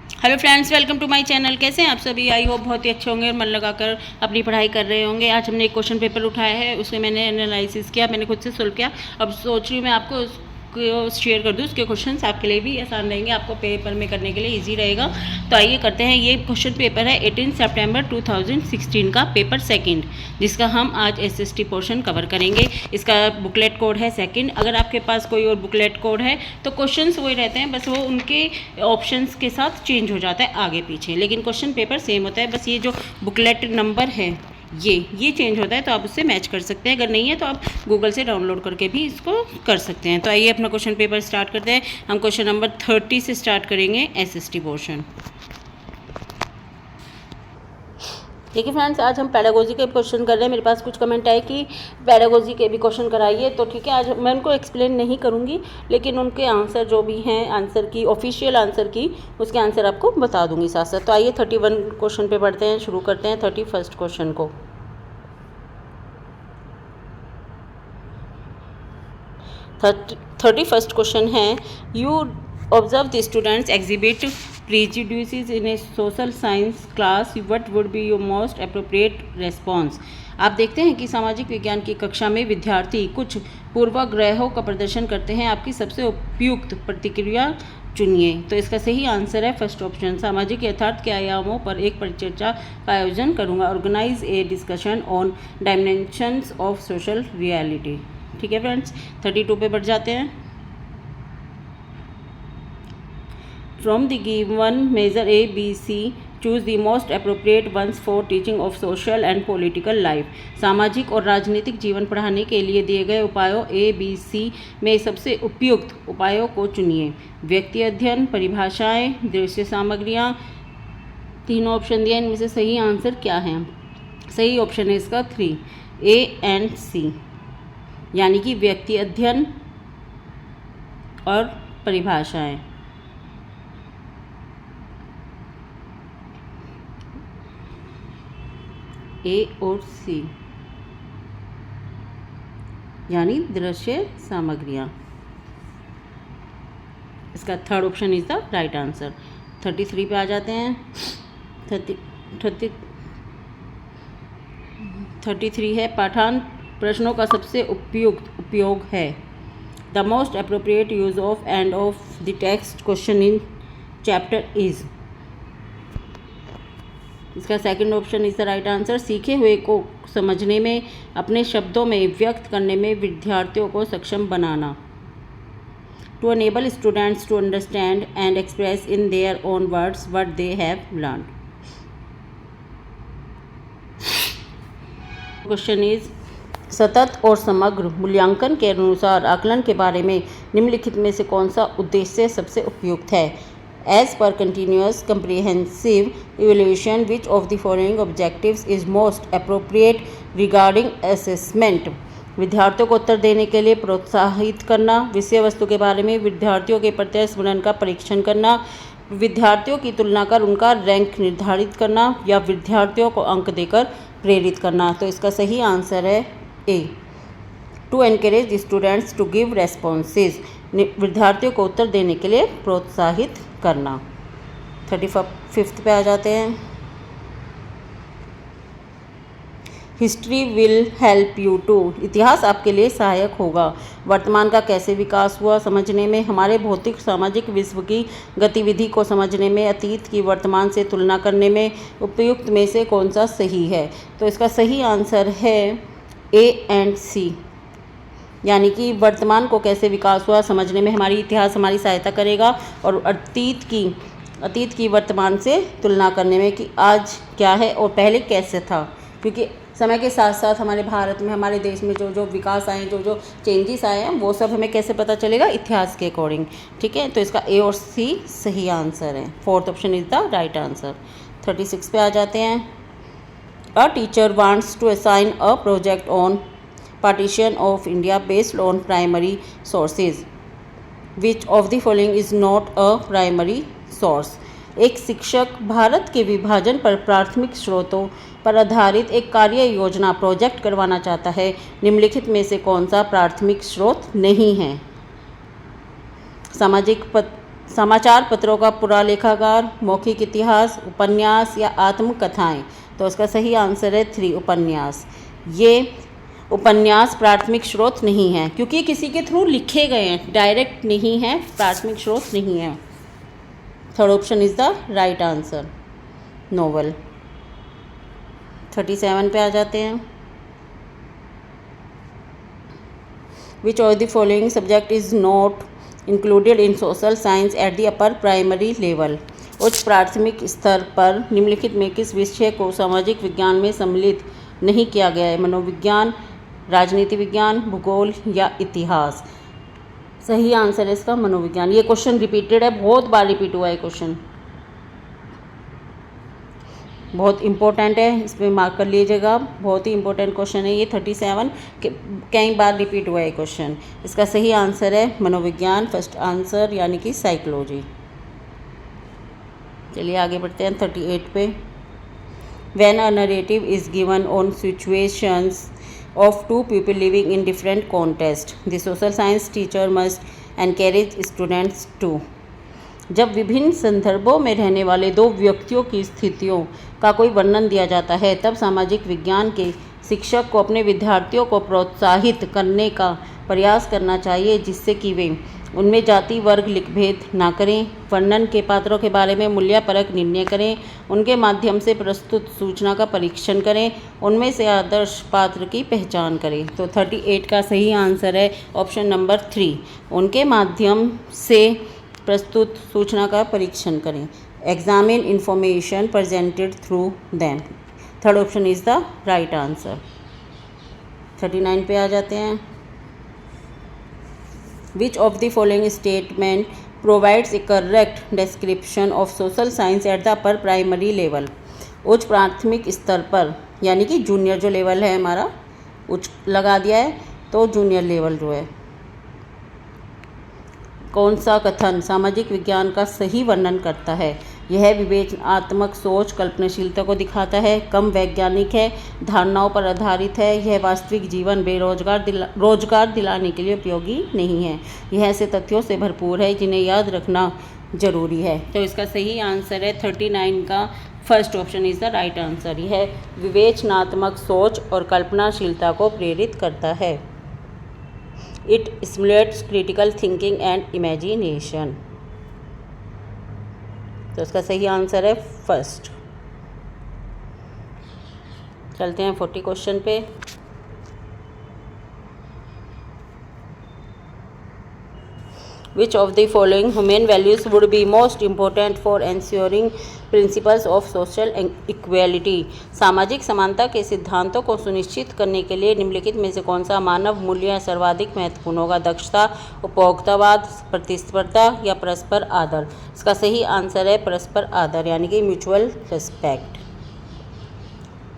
Hello friends, welcome to my channel. कैसे हैं आप सभी? आई होप बहुत ही अच्छे होंगे और मन लगाकर अपनी पढ़ाई कर रहे होंगे। आज हमने एक क्वेश्चन पेपर उठाया है, उसमें मैंने एनालिसिस किया, मैंने खुद से सोल्व किया। अब सोच रही हूँ मैं आपको उसको शेयर कर दूँ। उसके क्वेश्चंस आपके लिए भी आसान रहेंगे, आपको पेपर में करने के लिए ईजी रहेगा। तो आइए करते हैं। ये क्वेश्चन पेपर है 18 सितंबर 2016 का, पेपर सेकंड, जिसका हम आज एसएसटी पोर्शन कवर करेंगे। इसका बुकलेट कोड है सेकंड। अगर आपके पास कोई और बुकलेट कोड है तो क्वेश्चंस वही रहते हैं, बस वो उनके ऑप्शंस के साथ चेंज हो जाता है आगे पीछे, लेकिन क्वेश्चन पेपर सेम होता है। बस ये जो बुकलेट नंबर है ये चेंज होता है, तो आप उससे मैच कर सकते हैं। अगर नहीं है तो आप गूगल से डाउनलोड करके भी इसको कर सकते हैं। तो आइए अपना क्वेश्चन पेपर स्टार्ट करते हैं। हम क्वेश्चन नंबर 30 से स्टार्ट करेंगे, एसएसटी पोर्शन। देखिए फ्रेंड्स, आज हम पैडागोजी के क्वेश्चन कर रहे हैं। मेरे पास कुछ कमेंट आए कि पैडागोजी के भी क्वेश्चन कराइए, तो ठीक है, आज मैं उनको एक्सप्लेन नहीं करूंगी, लेकिन उनके आंसर जो भी हैं, आंसर की ऑफिशियल आंसर की, उसके आंसर आपको बता दूंगी साथ साथ। तो आइए 31 क्वेश्चन पे बढ़ते हैं, शुरू करते हैं 31 क्वेश्चन को। 31 क्वेश्चन है, you observe the students exhibit prejudices in a social science class, what would be your most appropriate response? आप देखते हैं कि सामाजिक विज्ञान की कक्षा में विद्यार्थी कुछ पूर्वाग्रहों का प्रदर्शन करते हैं। आपकी सबसे उपयुक्त प्रतिक्रिया चुनिए। तो इसका सही आंसर है फर्स्ट ऑप्शन, सामाजिक यथार्थ के आयामों पर एक परिचर्चा का आयोजन करूंगा। Organise a discussion on dimensions of social reality. ठीक है फ्रेंड्स, 32 पे बढ़ जाते हैं। From the given measure A, B, C, choose the most appropriate ones for teaching of social and political life. सामाजिक और राजनीतिक जीवन पढ़ाने के लिए दिए गए उपायों A, B, C में सबसे उपयुक्त उपायों को चुनिए। व्यक्ति अध्ययन, परिभाषाएं, दृश्य सामग्रियां, तीनों ऑप्शन दिए। इनमें से सही आंसर क्या है? सही ऑप्शन है इसका 3, A एंड C, यानी कि व्यक्ति अध्ययन और परिभाषाएं। ए और सी, यानी दृश्य सामग्रियां। इसका third option is the right answer. 33 पे आ जाते हैं। 33 है, पाठांत प्रश्नों का सबसे उपयुक्त उपयोग है। The most appropriate use of end of the text question in chapter is. इसका second option is the right answer. सीखे हुए को समझने में, अपने शब्दों में व्यक्त करने में विद्यार्थियों को सक्षम बनाना। To enable students to understand and express in their own words what they have learn. Question is, सतत और समग्र मूल्यांकन के अनुसार आकलन के बारे में निम्नलिखित में से कौन सा उद्देश्य सबसे उपयुक्त है? As per continuous comprehensive evaluation, which of the following objectives is most appropriate regarding assessment? विद्यार्थियों को उत्तर देने के लिए प्रोत्साहित करना, विषय वस्तु के बारे में विद्यार्थियों के प्रत्यक्ष स्मरण का परीक्षण करना, विद्यार्थियों की तुलना कर उनका रैंक निर्धारित करना, या विद्यार्थियों को अंक देकर प्रेरित करना। तो इसका सही आंसर है A, to encourage the students to give responses, विद्यार्थियों को उत्तर देने के लिए प्रोत्साहित करना। 35 पे आ जाते हैं। History will help you to, इतिहास आपके लिए सहायक होगा वर्तमान का कैसे विकास हुआ समझने में, हमारे भौतिक सामाजिक विश्व की गतिविधि को समझने में, अतीत की वर्तमान से तुलना करने में, उपयुक्त में से कौन सा सही है? तो इसका सही आंसर है ए एंड सी, यानी कि वर्तमान को कैसे विकास हुआ समझने में हमारी इतिहास हमारी सहायता करेगा, और अतीत की वर्तमान से तुलना करने में कि आज क्या है और पहले कैसे था, क्योंकि समय के साथ साथ हमारे भारत में, हमारे देश में जो जो विकास आए, जो जो चेंजेस आए हैं, वो सब हमें कैसे पता चलेगा? इतिहास के अकॉर्डिंग। ठीक है, तो इसका ए और सी सही आंसर है। Fourth option is the right answer. 36 पे आ जाते हैं। A teacher wants to assign a project on partition of India based on primary sources. Which of the following is not a primary source? एक शिक्षक भारत के विभाजन पर प्राथमिक स्रोतों पर आधारित एक कार्य योजना प्रोजेक्ट करवाना चाहता है। निम्नलिखित में से कौन सा प्राथमिक स्रोत नहीं है? सामाजिक समाचार पत्रों का पुरालेखागार, मौखिक इतिहास, उपन्यास या आत्मकथाएं। तो इसका सही आंसर है 3 उपन्यास। ये उपन्यास प्राथमिक स्रोत नहीं है क्योंकि किसी के थ्रू लिखे गए हैं, डायरेक्ट नहीं है, प्राथमिक स्रोत नहीं है। Third option is the right answer, novel. 37 पे आ जाते हैं। Which of the following subject is not included in social science at the upper primary level. उच्च प्राथमिक स्तर पर निम्नलिखित में किस विषय को सामाजिक विज्ञान में सम्मिलित नहीं किया गया है? मनोविज्ञान, राजनीति विज्ञान, भूगोल या इतिहास। सही आंसर है इसका मनोविज्ञान। ये क्वेश्चन रिपीटेड है, बहुत बार रिपीट हुआ है क्वेश्चन, बहुत इंपॉर्टेंट है, इसमें मार्क कर लीजिएगा, बहुत ही इंपॉर्टेंट क्वेश्चन है ये। 37 कई बार रिपीट हुआ है क्वेश्चन। इसका सही आंसर है मनोविज्ञान, फर्स्ट आंसर, यानी कि साइकोलॉजी। चलिए आगे बढ़ते हैं 38 पे। When a narrative is given on situations of two people living in different contexts, the social science teacher must encourage students to। जब विभिन्न संदर्भों में रहने वाले दो व्यक्तियों की स्थितियों का कोई वर्णन दिया जाता है, तब सामाजिक विज्ञान के शिक्षक को अपने विद्यार्थियों को प्रोत्साहित करने का प्रयास करना चाहिए जिससे कि वे उनमें जाति वर्ग लिंगभेद ना करें, वर्णन के पात्रों के बारे में मूल्यपरक निर्णय करें, उनके माध्यम से प्रस्तुत सूचना का परीक्षण करें, उनमें से आदर्श पात्र की पहचान करें। तो 38 का सही आंसर है ऑप्शन नंबर 3, उनके माध्यम से प्रस्तुत सूचना का परीक्षण करें। Examine information presented through them. Third option is the right answer. 39 पे आ जाते हैं। Which of the following statement provides a correct description of social science at the upper primary level? उच्च प्राथमिक स्तर पर, यानी कि जूनियर जो लेवल है हमारा, उच्च लगा दिया है तो जूनियर लेवल जो है, कौन सा कथन सामाजिक विज्ञान का सही वर्णन करता है? यह विवेचनात्मक सोच, कल्पनाशीलता को दिखाता है, कम वैज्ञानिक है, धारणाओं पर आधारित है, यह वास्तविक जीवन रोजगार दिलाने के लिए उपयोगी नहीं है, यह ऐसे तथ्यों से भरपूर है जिन्हें याद रखना जरूरी है। तो इसका सही आंसर है 39 का first option is the right answer. यह विवेचनात्मक सोच और कल्पनाशीलता को प्रेरित करता है। It stimulates critical thinking and imagination. तो इसका सही आंसर है फर्स्ट। चलते हैं 40 क्वेश्चन पे। Which of the following human values would be most important for ensuring principles of social equality? सामाजिक समानता के सिद्धांतों को सुनिश्चित करने के लिए निम्नलिखित में से कौन सा मानव मूल्य सर्वाधिक महत्वपूर्ण होगा? दक्षता, उपभोक्तावाद, प्रतिस्पर्धा या परस्पर आदर। इसका सही आंसर है परस्पर आदर, यानी कि म्यूचुअल रिस्पेक्ट।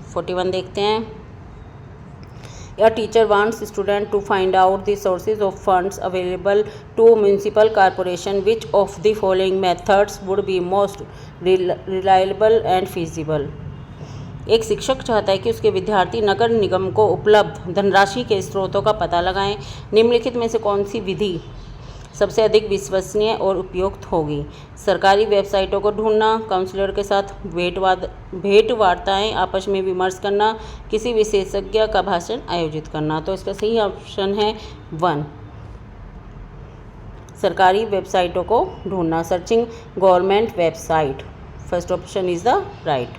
41 देखते हैं। A teacher wants students to find out the sources of funds available to municipal corporation. Which of the following methods would be most reliable and feasible? एक शिक्षक चाहता है कि उसके विद्यार्थी नगर निगम को उपलब्ध धनराशि के स्रोतों का पता लगाएं। निम्नलिखित में से कौन सी विधि सबसे अधिक विश्वसनीय और उपयुक्त होगी? सरकारी वेबसाइटों को ढूंढना, काउंसलर के साथ भेंट वार्ताएँ आपस में विमर्श करना, किसी विशेषज्ञ का भाषण आयोजित करना। तो इसका सही ऑप्शन है 1, सरकारी वेबसाइटों को ढूंढना, searching government website. First option is the right.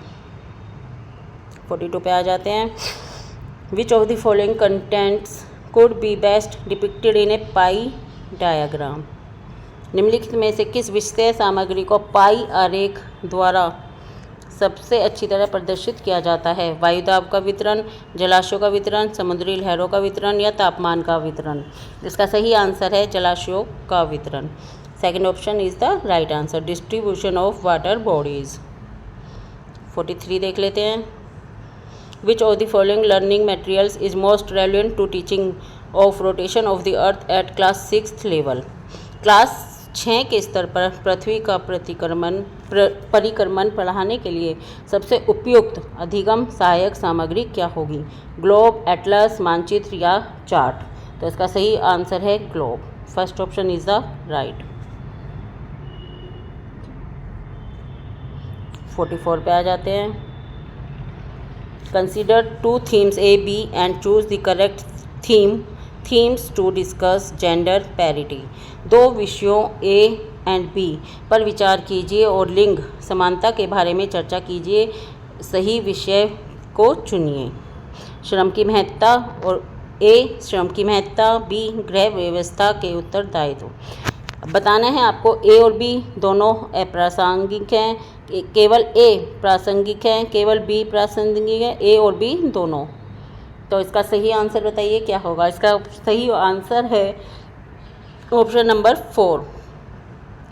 42 पे आ जाते हैं। Which of the following contents could be best depicted in A pi diagram? निम्नलिखित में से किस विषय सामग्री को पाई आरेख द्वारा सबसे अच्छी तरह प्रदर्शित किया जाता है? वायुदाब का वितरण, जलाशयों का वितरण, समुद्री लहरों का वितरण या तापमान का वितरण। इसका सही आंसर है जलाशयों का वितरण। Second option is the right answer, distribution of water bodies. 43 देख लेते हैं। Which of the following learning materials is most relevant to teaching of rotation of the earth at class 6th level? Class 6 के स्तर पर पृथ्वी का परिक्रमण पढ़ाने के लिए सबसे उपयुक्त अधिगम सहायक सामग्री क्या होगी? ग्लोब, एटलस, मानचित्र या चार्ट। तो इसका सही आंसर है globe. First option is the right. 44 पे आ जाते हैं। Consider 2 themes A, B and choose the correct themes to discuss gender parity। 2 विषयों A एंड B पर विचार कीजिए और लिंग समानता के बारे में चर्चा कीजिए। सही विषय को चुनिए। श्रम की महत्ता और A श्रम की महत्ता, B गृह व्यवस्था के उत्तरदायित्व। बताना है आपको A और B दोनों अप्रासंगिक हैं, केवल A प्रासंगिक है, केवल B प्रासंगिक है, A और B दोनों। तो इसका सही आंसर बताइए क्या होगा। इसका सही आंसर है ऑप्शन नंबर 4,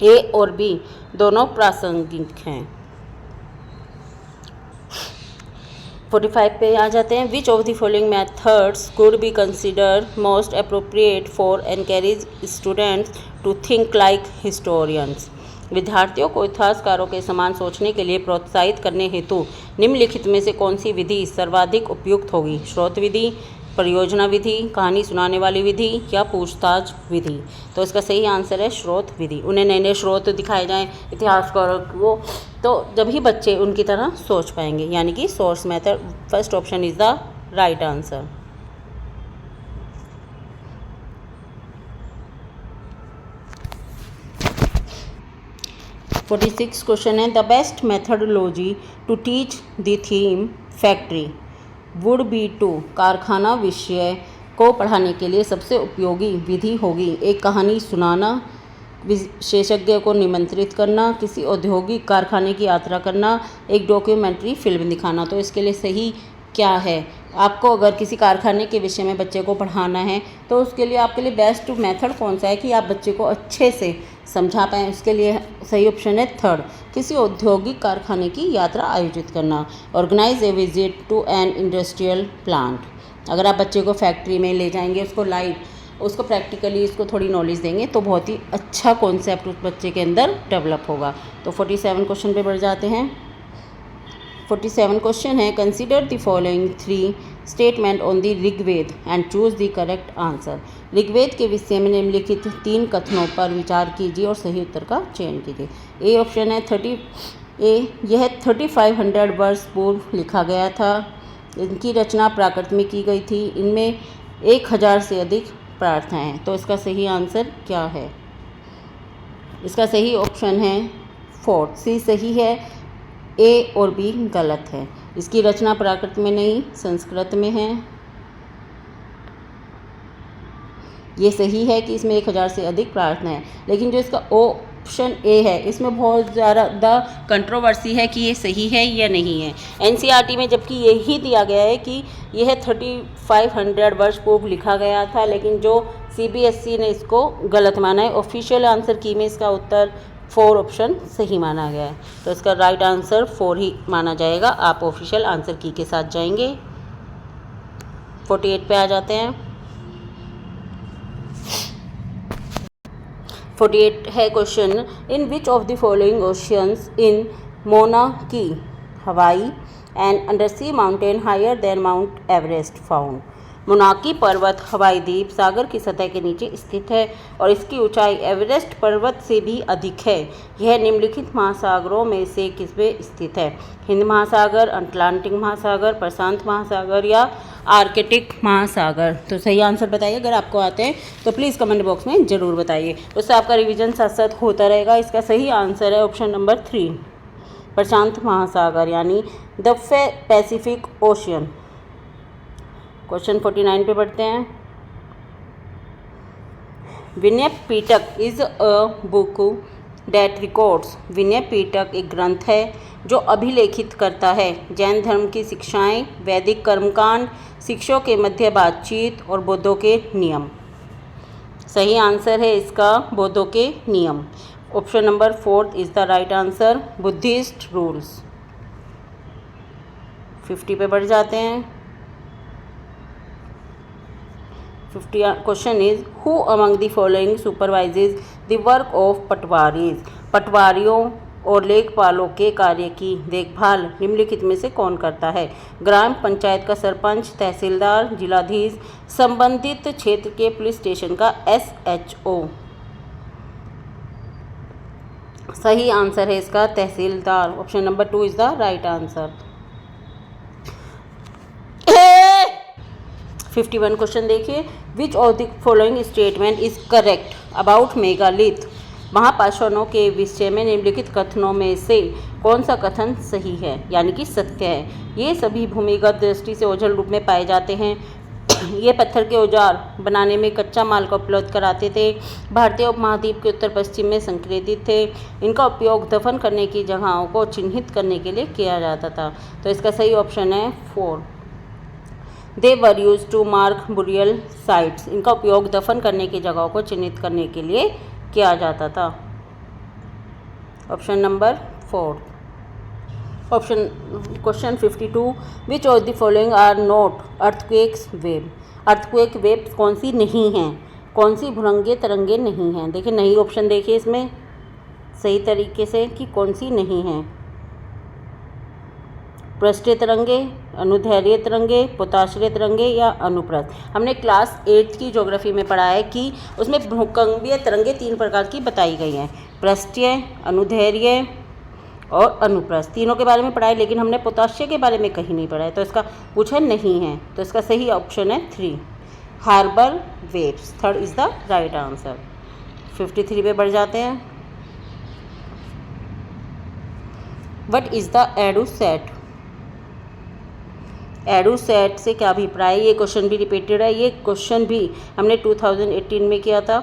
A और B दोनों प्रासंगिक हैं। 45 पे आ जाते हैं। Which of the following methods could be consider most appropriate for encourage students to think like historians. विद्यार्थियों को इतिहासकारों के समान सोचने के लिए प्रोत्साहित करने हेतु निम्नलिखित में से कौन सी विधि सर्वाधिक उपयुक्त होगी। स्रोत विधि, परियोजना विधि, कहानी सुनाने वाली विधि या पूछताछ विधि। तो इसका सही आंसर है स्रोत विधि। उन्हें नए नए स्रोत दिखाए जाएं इतिहासकारों को, तो जब ही बच्चे उनकी तरह सोच पाएंगे, यानी कि source method. First option is the right answer. Forty six question है, the best methodology to teach the theme factory would be to. कारखाना विषय को पढ़ाने के लिए सबसे उपयोगी विधि होगी। एक कहानी सुनाना, विशेषज्ञ को निमंत्रित करना, किसी औद्योगिक कारखाने की यात्रा करना, एक डॉक्यूमेंट्री फिल्म दिखाना। तो इसके लिए सही क्या है। आपको अगर किसी कारखाने के विषय में बच्चे को पढ़ाना है तो उसके लिए आपके लिए बेस्ट मेथड कौन सा है कि आप बच्चे को अच्छे से समझा पाएँ। उसके लिए सही ऑप्शन है थर्ड, किसी औद्योगिक कारखाने की यात्रा आयोजित करना। Organise a visit to an industrial plant. अगर आप बच्चे को फैक्ट्री में ले जाएंगे, उसको लाइव, उसको प्रैक्टिकली इसको थोड़ी नॉलेज देंगे तो बहुत ही अच्छा कॉन्सेप्ट उस बच्चे के अंदर डेवलप होगा। तो 47 क्वेश्चन पे बढ़ जाते हैं। 47 क्वेश्चन है, consider the following 3 statement on the Rigveda and choose the correct answer. Rigveda के विषय में निम्नलिखित 3 कथनों पर विचार कीजिए और सही उत्तर का चयन कीजिए। ए ऑप्शन है यह 3500 वर्ष पूर्व लिखा गया था। इनकी रचना प्राकृत में की गई थी। इनमें 1000 से अधिक प्रार्थनाएं हैं। तो इसका सही आंसर क्या है। इसका सही ऑप्शन है फोर्थ, सी सही है, ए और बी गलत है। इसकी रचना प्राकृत में नहीं, संस्कृत में है। ये सही है कि इसमें 1000 से अधिक प्रार्थना है, लेकिन जो इसका ऑप्शन ए है इसमें बहुत ज़्यादा कंट्रोवर्सी है कि ये सही है या नहीं है। एनसीईआरटी में जबकि यही दिया गया है कि यह 3500 वर्ष पूर्व लिखा गया था, लेकिन जो सीबीएसई ने इसको गलत माना है। ऑफिशियल आंसर की में इसका उत्तर 4 ऑप्शन सही माना गया है। तो इसका राइट आंसर 4 ही माना जाएगा। आप ऑफिशियल आंसर की के साथ जाएंगे। 48 पे आ जाते हैं। 48 है question, in which of the following oceans in Mauna Kea Hawaii and undersea mountain higher than Mount Everest found. Mauna Kea पर्वत हवाई द्वीप सागर की सतह के नीचे स्थित है और इसकी ऊंचाई एवरेस्ट पर्वत से भी अधिक है। यह निम्नलिखित महासागरों में से किसमें स्थित है। हिंद महासागर, अटलांटिक महासागर, प्रशांत महासागर या आर्कटिक महासागर। तो सही आंसर बताइए। अगर आपको आते हैं तो प्लीज़ कमेंट बॉक्स में ज़रूर बताइए, उससे आपका रिवीजन साथ साथ होता रहेगा। इसका सही आंसर है ऑप्शन नंबर 3, प्रशांत महासागर, यानी द पैसिफिक ओशियन। क्वेश्चन 49 पे बढ़ते हैं। Vinaya Pitaka is a book that records. Vinaya Pitaka एक ग्रंथ है जो अभिलेखित करता है जैन धर्म की शिक्षाएं, वैदिक कर्मकांड, शिष्यों के मध्य बातचीत और बौद्धों के नियम। सही आंसर है इसका बौद्धों के नियम। Option number 4 is the right answer, Buddhist rules. 50 पे बढ़ जाते हैं। 50 question is, who among the following supervises the work of patwaris. पटवारियों और लेखपालों के कार्य की देखभाल निम्नलिखित में से कौन करता है। ग्राम पंचायत का सरपंच, तहसीलदार, जिलाधीश, संबंधित क्षेत्र के पुलिस स्टेशन का SHO। सही आंसर है इसका tehsildar. Option number 2 is the right answer. 51 question देखिए, which of the following statement is correct about megalith. महापाषाणों के विषय में निम्नलिखित कथनों में से कौन सा कथन सही है, यानी कि सत्य है। ये सभी भूमिगत दृष्टि से ओझल रूप में पाए जाते हैं। ये पत्थर के औजार बनाने में कच्चा माल का उपलब्ध कराते थे। भारतीय उपमहाद्वीप के उत्तर पश्चिम में संक्रेतित थे। इनका उपयोग दफन करने की जगहों को चिन्हित करने के लिए किया जाता था। तो इसका सही ऑप्शन है 4। They were used to mark burial sites. इनका उपयोग दफन करने की जगहों को चिन्हित करने के लिए किया जाता था। Option number 4। Option question 52, which of the following are not earthquakes wave. Earthquake wave कौन सी नहीं हैं, कौन सी भुरंगे तरंगे नहीं हैं। देखिए नहीं ऑप्शन देखिए इसमें सही तरीके से कि कौन सी नहीं हैं। पृष्ठीय तरंगे, अनुदैर्घ्य तरंगे, पोताश्रय तरंगे या अनुप्रस्थ। हमने क्लास 8 की ज्योग्राफी में पढ़ा है कि उसमें भूकंपीय तरंगे 3 प्रकार की बताई गई हैं, पृष्ठीय, अनुदैर्घ्य और अनुप्रस्थ। तीनों के बारे में पढ़ा है, लेकिन हमने पोताश्रय के बारे में कहीं नहीं पढ़ा है। तो इसका पूछा नहीं है, तो इसका सही ऑप्शन है 3, harbour waves. 3rd is the right answer. 53 पे बढ़ जाते हैं। What is the Edusat. Edusat से क्या अभिप्राय। ये क्वेश्चन भी रिपीटेड है। ये क्वेश्चन भी हमने 2018 में किया था।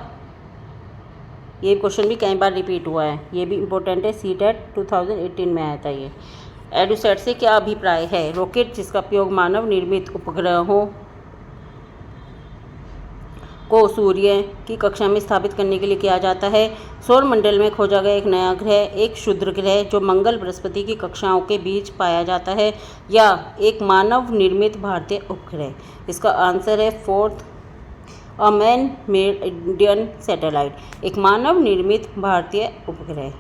ये क्वेश्चन भी कई बार रिपीट हुआ है। ये भी इम्पोर्टेंट है, सीटेट 2018 में आया था ये। एडुसेट से क्या अभिप्राय है। रॉकेट जिसका उपयोग मानव निर्मित उपग्रहों को सूर्य की कक्षा में स्थापित करने के लिए किया जाता है। सौर मंडल में खोजा गया एक नया ग्रह एक क्षुद्र ग्रह जो मंगल बृहस्पति की कक्षाओं के बीच पाया जाता है, या एक मानव निर्मित भारतीय उपग्रह। इसका आंसर है 4th, a man made Indian satellite. एक मानव निर्मित भारतीय उपग्रह।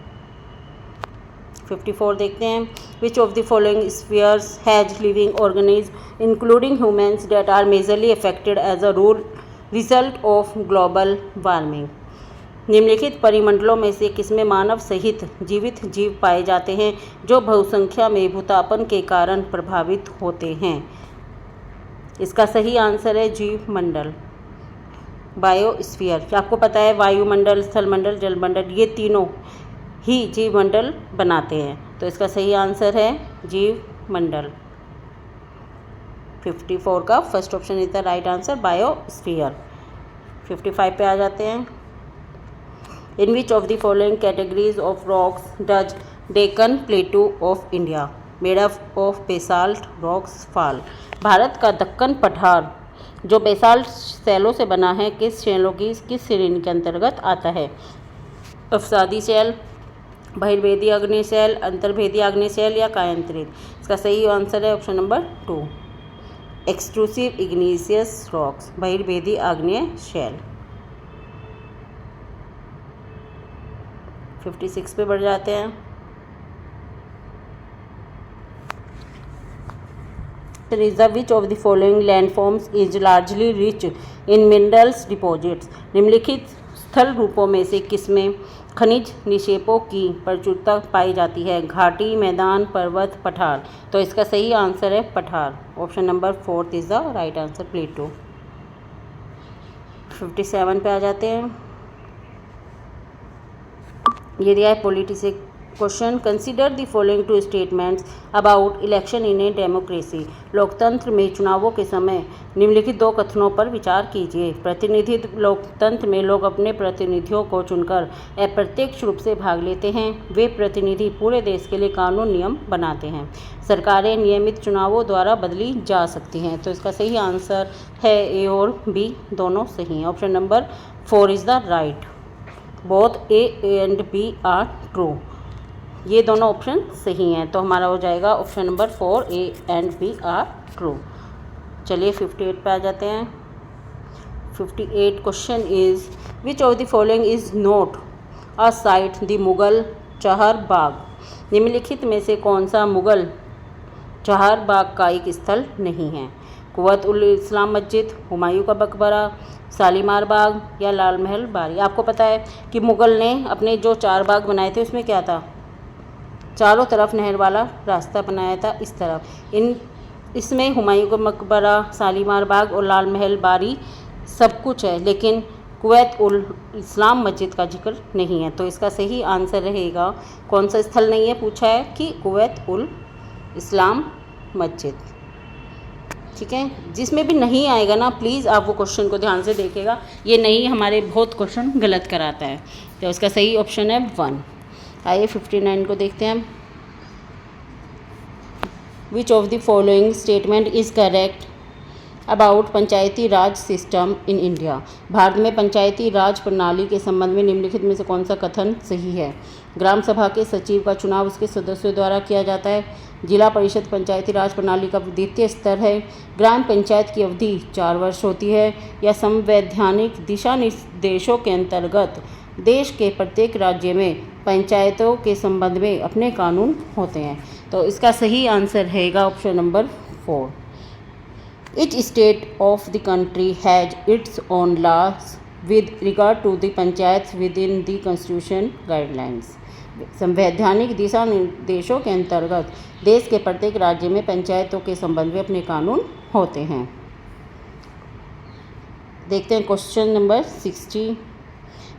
54 देखते हैं, which of the following spheres has living organism including humans that are majorly affected as a rule result of global warming. निम्नलिखित परिमंडलों में से किसमें मानव सहित जीवित जीव पाए जाते हैं जो बहुसंख्या में भूतापन के कारण प्रभावित होते हैं। इसका सही आंसर है जीव मंडल, बायोस्फीयर। आपको पता है वायुमंडल, स्थलमंडल, जलमंडल, ये तीनों ही जीव मंडल बनाते हैं। तो इसका सही आंसर है जीव मंडल। 54 का first option is the right answer, biosphere. 55 पे आ जाते हैं। In which of the following categories of rocks does Deccan plateau of India made up of basalt rocks fall. भारत का दक्कन पठार जो बेसाल्ट शैलों से बना है, किस शैलों की किस श्रेणी के अंतर्गत आता है। अवसादी शैल, बहिर्वेदी आग्नेय शैल, अंतर्भेदी आग्नेय शैल या कायांतरित। इसका सही आंसर है option number 2, extrusive igneous rocks, बहिर्वेदी आग्नेय शैल। 56 पे बढ़ जाते हैं। Which of the following landforms is largely rich in minerals deposits. निम्नलिखित स्थल रूपों में से किसमें खनिज निक्षेपों की प्रचुरता पाई जाती है। घाटी, मैदान, पर्वत, पठार। तो इसका सही आंसर है पठार। Option number 4 is the right answer, plateau. 57 पे आ जाते हैं। ये दिया है पॉलिटी से question. Consider the following 2 statements about election in a democracy. लोकतंत्र में चुनावों के समय निम्नलिखित 2 कथनों पर विचार कीजिए। प्रतिनिधित्व लोकतंत्र में लोग अपने प्रतिनिधियों को चुनकर अप्रत्यक्ष रूप से भाग लेते हैं। वे प्रतिनिधि पूरे देश के लिए कानून नियम बनाते हैं। सरकारें नियमित चुनावों द्वारा बदली जा सकती हैं। तो इसका सही आंसर है ए और बी दोनों सही हैं। Option number 4 is the right, both A and B are true. ये दोनों ऑप्शन सही हैं। तो हमारा हो जाएगा option number 4, A and B are true. चलिए 58 पे आ जाते हैं। 58 question is which of the following is not a site the Mughal Chahar Bagh. निम्नलिखित में से कौन सा मुगल चहर बाग का एक स्थल नहीं है। कुव्वत उल इस्लाम मस्जिद, हुमायूं का मकबरा, शालीमार बाग या लाल महल बारी। आपको पता है कि मुग़ल ने अपने जो 4 बाग बनाए थे उसमें क्या था, चारों तरफ नहर वाला रास्ता बनाया था इस तरफ। इसमें हुमायूं का मकबरा, शालीमार बाग और लाल महल बारी सब कुछ है, लेकिन कुव्वत उल इस्लाम मस्जिद का जिक्र नहीं है। तो इसका सही आंसर रहेगा, कौन सा स्थल नहीं है पूछा है कि कुव्वत उल इस्लाम मस्जिद। ठीक है, जिसमें भी नहीं आएगा ना प्लीज़ आप वो क्वेश्चन को ध्यान से देखिएगा, ये नहीं हमारे बहुत क्वेश्चन गलत कराता है। तो इसका सही ऑप्शन है 1। आइए 59 को देखते हैं। Which of the following statement is correct about Panchayati Raj system in India. Bharat में पंचायती राज प्रणाली के संबंध में निम्नलिखित में से कौन सा कथन सही है। ग्राम सभा के सचिव का चुनाव उसके सदस्यों द्वारा किया जाता है। जिला परिषद पंचायती राज प्रणाली का द्वितीय स्तर है। ग्राम पंचायत की अवधि 4 वर्ष होती है। या संवैधानिक दिशा निर्देशों के अंतर्गत देश के प्रत्येक राज्य में पंचायतों के संबंध में अपने कानून होते हैं। तो इसका सही आंसर रहेगा option number 4। Each state of the country has its own laws with regard to the panchayats within the constitution guidelines. संवैधानिक दिशा निर्देशों के अंतर्गत देश के प्रत्येक राज्य में पंचायतों के संबंध में अपने कानून होते हैं। देखते हैं question number 60।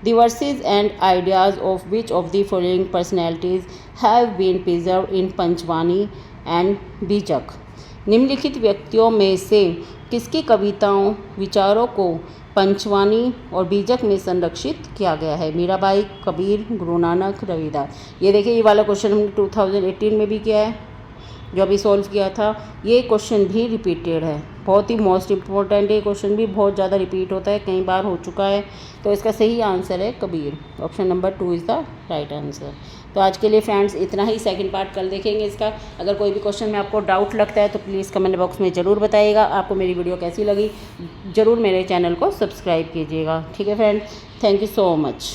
The verses and ideas of which of the following personalities have been preserved in पंचवानी and बीजक। निम्नलिखित व्यक्तियों में से किसकी कविताओं विचारों को पंचवानी और बीजक में संरक्षित किया गया है। मीराबाई, कबीर, गुरु नानक, रविदास। ये देखिए, ये वाला क्वेश्चन हमने 2018 में भी किया है, जो अभी सॉल्व किया था। ये क्वेश्चन भी रिपीटेड है, बहुत ही मोस्ट इम्पोर्टेंट है। क्वेश्चन भी बहुत ज़्यादा रिपीट होता है, कई बार हो चुका है। तो इसका सही आंसर है Kabir. Option number 2 is the right answer. तो आज के लिए फ्रेंड्स इतना ही। सेकंड पार्ट कल देखेंगे इसका। अगर कोई भी क्वेश्चन में आपको डाउट लगता है तो प्लीज़ कमेंट बॉक्स में ज़रूर बताइएगा। आपको मेरी वीडियो कैसी लगी ज़रूर मेरे चैनल को सब्सक्राइब कीजिएगा। ठीक है friends, thank you so much.